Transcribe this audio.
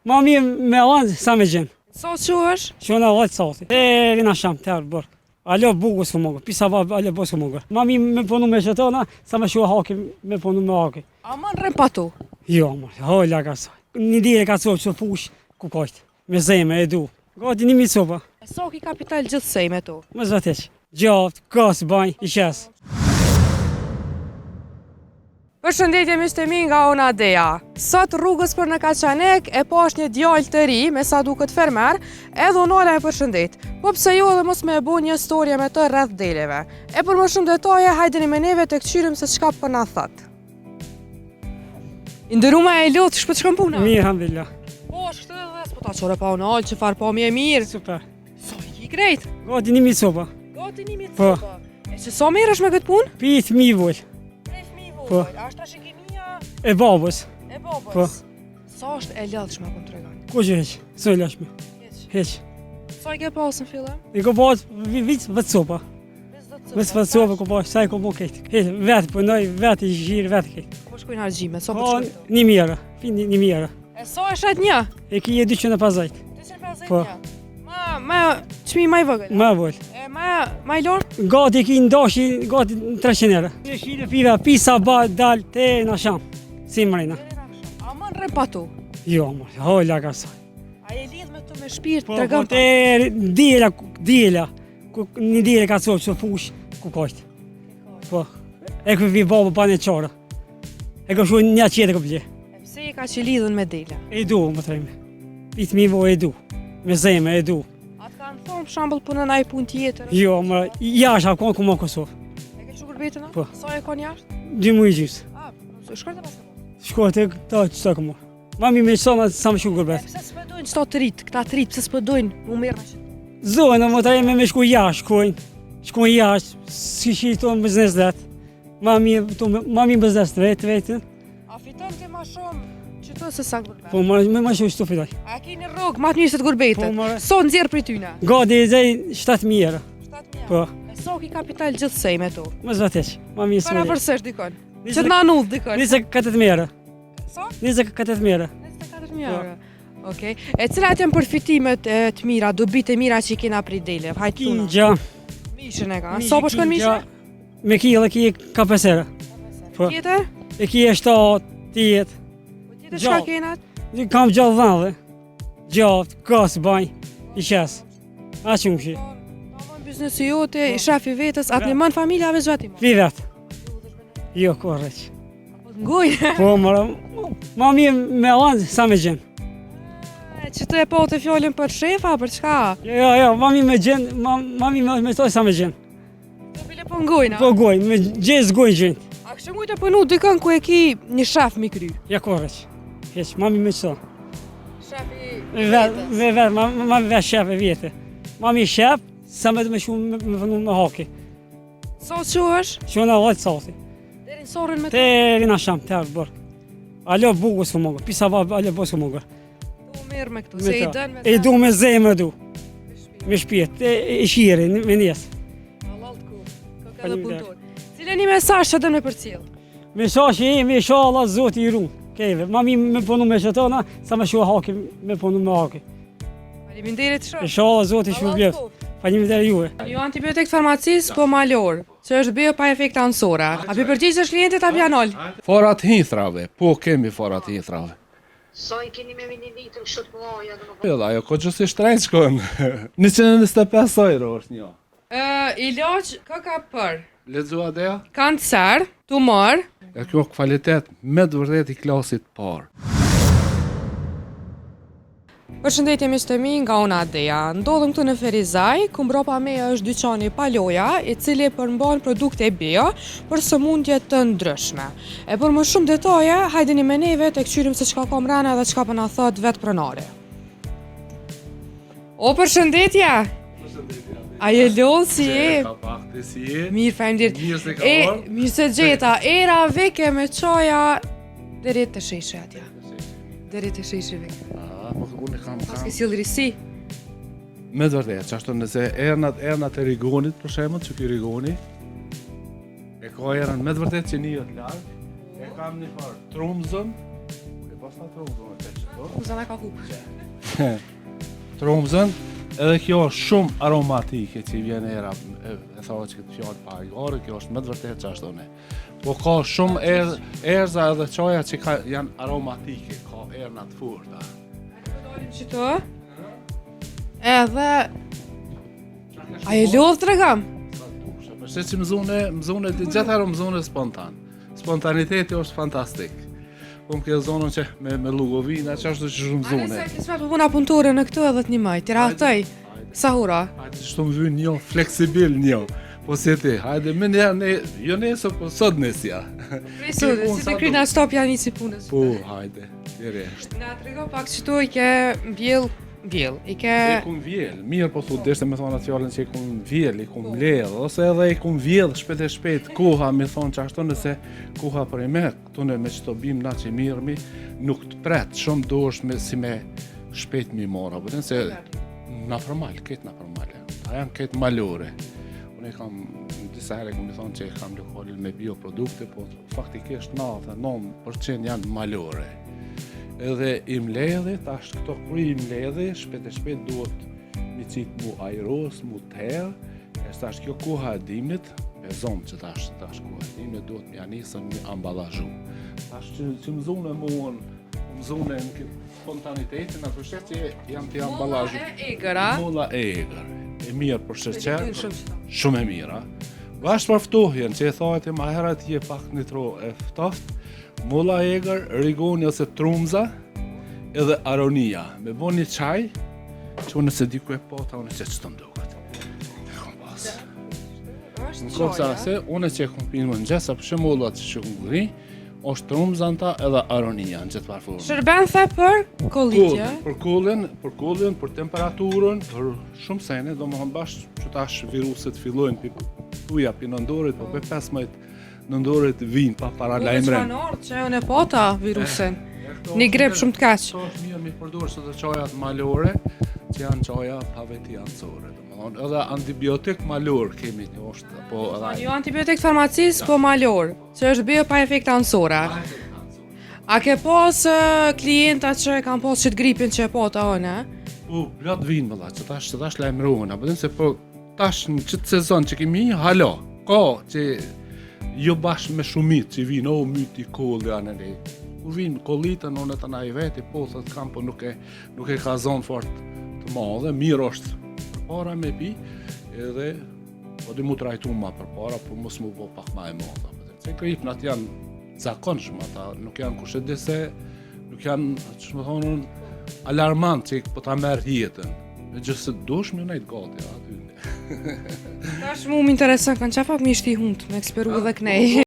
Ma mirë me anë sa me gjenë. Sa quhesh? Që në vajtë sati. Deri në sham, të bërë. Alo bugu s'u mogër, pisa alo bu s'u mogër. Ma mirë me punu me qëtona, sa me shua haki, me punu me haki. A man rrem patu? Jo, mërë, holla ka saj. Një dire ka copë që fush ku kajtë. Me zeme, e du. Gati një mitë sopa. E sa ki kapital gjithsej me tu? Më zvateq. Gjaft, kas, banj, i qes. Përshëndetje miqtemi nga Ona Deja. Sot rrugës për në Kaçanek e pash një djalë të ri me sa duket fermer, edhe unola e përshëndet. Po pse jo edhe mos me e bu një storje me të rreth deleve. E për më shumë detaje, hajdeni me neve të këqyrim se çka po na thot. Ndëruma e lot, shpët shkon puna? Mirë, alhamdulillah. Po, shkëtë edhe s'po ta qore pa unë që farë pa mi e mirë. Super. Sa i ki krejt? Gati një mitë sopa. Gati një mitë Po. sopa. E që sa merresh me këtë punë? Pith mi vull. Po. A është tash kimia E babës. e babës? Po. Sa është e lodhshme po më tregon? Ku që heq? Së lashme. Heq. Sa i ke pasë në fillim? I ko pas vit vetë sopa. Vetë vetë sopa ko pas, sa i ko po këtë. Heq, vetë punoj, vetë i gjirë, vetë këtë. Po shkojnë harxhime, sa po Po, shkojnë? një mjera. Një mjera. E sa është atë një? E ki e 250. 250 Po. një. Ma çmi më i vogël. Ma vull. E ma i lartë? Gati ki ndashi, gati 300 euro. Në shile piva, pisa ba dal te në sham. Si mrejna. A man rrem patu? Jo, mërë, holla ka saj. A e lidh me të me shpirt, Po, tregom po, te djela. Një djela ka copë që fush ku kajtë. Po, e ku vi babë pa një qara. E ku shu një qete ku ble. E pse i ka që lidhën me dela? E du, më trejme. Pitë mi vo e du. Me zeme e du. Atë kanë thonë për shembull punën ai punë tjetër. Jo, më jashtë akon ku më Kosovë. E ke shukur betën? Po. Sa e kanë jashtë? 2 muaj gjysë. A, shkoj të pastaj. Shkoj te ta qëta ku më. Mami me qëta sa më shukur bet. Pse s'pëdojnë qëta të rritë, këta të rritë, pse s'pëdojnë mu mirë me që? Zonë, më trejme me shku jashtë, shkojnë jashtë, si shitonë biznes vetë. Mami biznes vetë. A fiton ke ma shumë që të se sa gurbet? Po, me ma shu shtu fitoj. A ki një rrugë ma të njësët gurbetët? Po, more. So nëzirë për tyna? Gati e zej 7.000 euro. 7.000. Po, E so ki kapital gjithsej me tu? më zvateq. Mami e Para smëri. përsesh dikon? Që t'na nullë dikon? 24.000 euro. Sa? 24.000 euro. 24.000 euro. Okej. E cilat janë përfitimet e të mira, dobit e mira që i kena prej dele? Hajtë puna. Kinja. Mishën e ka. Sa po shkon mishën? Me kile ki ka pesera. Po. Tjetër? E ki e 7, 10. Po tjetër shka Gjallë. kenat? Kam gjallë dhandhe. Gjaft, kas, banj, i qes. A që më shi. Tamon biznesi jote, i shafi vetës, atë një mën familja veç vetim. Vi vetë. Jo, korreq. Ngoj. Po, ma mirë me anë sa me gjenë. Që të e po të fjallin për shefa, për çka? Jo, ma mirë me gjenë, ma mirë me toj sa me gjenë. Do bile po ngojna. Po goj, me gjesë goj gjenë. A kështë mujtë e pënu dikën ku e ki një shef mi kry? Ja, korreq. Heq, ma mirë me qëto. Shefi Vetë, ma vetë shef e vjetë. Ma mirë shef, sa me të me shumë me vënu me haki. Sa që është? Që në vajtë sati. Derin sorën me Te rina sham, te arë bërë. Alo bugu s'u mogër, pisa alo bu s'u mogër. Tu mirë me këtu, se i dënë me E du me zemë e du. Me shpjetë, e shire, me njesë. Allah të ku, këka dhe punëtor. Cile një mesazh që dënë me për cilë? Me shashë e me shala zoti i runë. Keve, ma mi me punu me qëtona, sa me shua haki, me punu me haki. Faleminderit E shumë. shala zoti shumë blefë. Faleminderit juve. Jo antibiotik farmacis, po malor, që është bio pa efekt ansora. A pi përgjigjesh klientit apo janë ol? Farat hintrave, po kemi farat hintrave. Sa i keni me minilitë kështu të mëdha do më Jo, ajo ko gjësi shtrejt shkon. 125 euro është një. Ilaç këka për Lexua deja? kancer, tumor, Ja kjo kvalitet me të vërtet i klasit parë. Përshëndetje miqtemi nga Ona Deja. Ndodhem këtu në Ferizaj, ku mbrapa me është dyqani Paloja, i cili përmban produkte bio për sëmundje të ndryshme. E për më shumë detaje, hajdeni me neve të këqyrim se çka ka mrena dhe çka po na thot vetë pronari. O përshëndetje! A je lodh si je? Ka pakti si je? Mirë, faleminderit. Mirë se ka E, orë. mirë se gjeta. Era veke me çoja deri të sheshe atja. Deri të sheshe veke. Po unë kam Pas ke sill risi. Me të vërtet, që ashtu nëse ernat e rigonit, për shembull, që ky rigoni, e ka erën me të vërtet që njët largë, e kam një farë trumzën, e pas ta trumzën e Tromzën e ka hup. Tromzën, edhe kjo është shumë aromatike që i vjen era, e thua që këtë fjallë parigore, kjo është me të vërtet që ashtu ne. Po ka shumë erza edhe qaja që janë aromatike, ka erna të furta. Qëto? Edhe... A e lodhë të regam? Përse që mëzune gjitharo mëzune spontan. Spontaniteti është fantastik. Po më ke zonën që me lugovina, që është që shumë mëzune. A nëse kësme përpuna punëtore në këtë edhe të një maj, tira ataj, sahura. Hajde që të më vynë një, fleksibil një. Po si ti, hajde, me njerë, jo nesë, po sot nesja. Prisudë, si të kryna stop janë një si punës. Po, hajde, thjesht. Na të rego pak që tu i ke bjell, i ke... E kum vjell, mirë po thu deshte me thonë atë fjallën që i kum vjell, i kum ledh, ose edhe i kum vjell shpejt e shpejt, koha me thonë që ashtu nëse koha për i me, këtune me që të bim na që i mirëmi, nuk të pret, shumë do është si me shpejt mi mora, përden se na përmal, ketë na përmal, a janë ketë malore. Unë e kam, disa herë këmë thonë që i kam lokalin me bioprodukte, po faktikisht 99% janë malore. Edhe i mledhi, tash këto kry i mledhi, shpejt e shpejt duhet mi cit mu ajros, mu terë, e tash kjo koha e dimnit, e zonë që tash koha e dimnit duhet mi anisën mi ambalazhu. Tash që mëzune mëzune në këtë spontanitetin, atë shqet që jam të ambalazhu. Molla e egër, a? Molla e egër, e mirë për sheqer, shumë e mirë, a? Vasht për ftohjen, që e thajt e ma herat je pak nitro e ftoft, molla e egër, rigoni ose trumza, edhe aronia. Me bo një qaj, që unë se diku e pota, unë që të mduket. E kom pas. Në kopsa se, unë që e kom pinë më në gjesa, për shemollat që kom gri, është trumzanta edhe aronia në gjithë parfurën. Shërben the për kollitje? Për kullin, për temperaturën, për shumë sene, do më hënë bashkë që tash viruset fillojnë tuja për nëndorit, për 15 nëndorit vinë pa para lajmëren. Në qanorë që e në pota virusin, një grep shumë të kaqë. Këto është mirë mi përdurë së të qajat malore, që janë qaja paveti anësore. Edhe antibiotik malor kemi një është, po edhe... Jo antibiotik farmacis, po malor, që është bio pa efekt anësore. A ke pas klienta që kanë pas qëtë gripin që e pota one? Po, blot vinë më dha, që tash lajmërohen, a përdin se po tash në qëtë sezon që kemi, halo, ka që jo bashkë me shumit që vinë, o myti kollë janë e rej. Kur vinë kollitën, unë të na i veti, po thët kam, po nuk e ka zonë fort të madhe, mirë është për para me pi, edhe po di mu trajtu ma për para, po mos mu po pak ma e madhe. Se gripnat janë zakonshme ata, nuk janë kushedise, nuk janë, që më thonë, alarmant që po ta merë jetën. Me gjithë se dush me nejtë gati aty. Tash mu më interesën, kanë qa pak mi shti hunt, me eksperu edhe knej.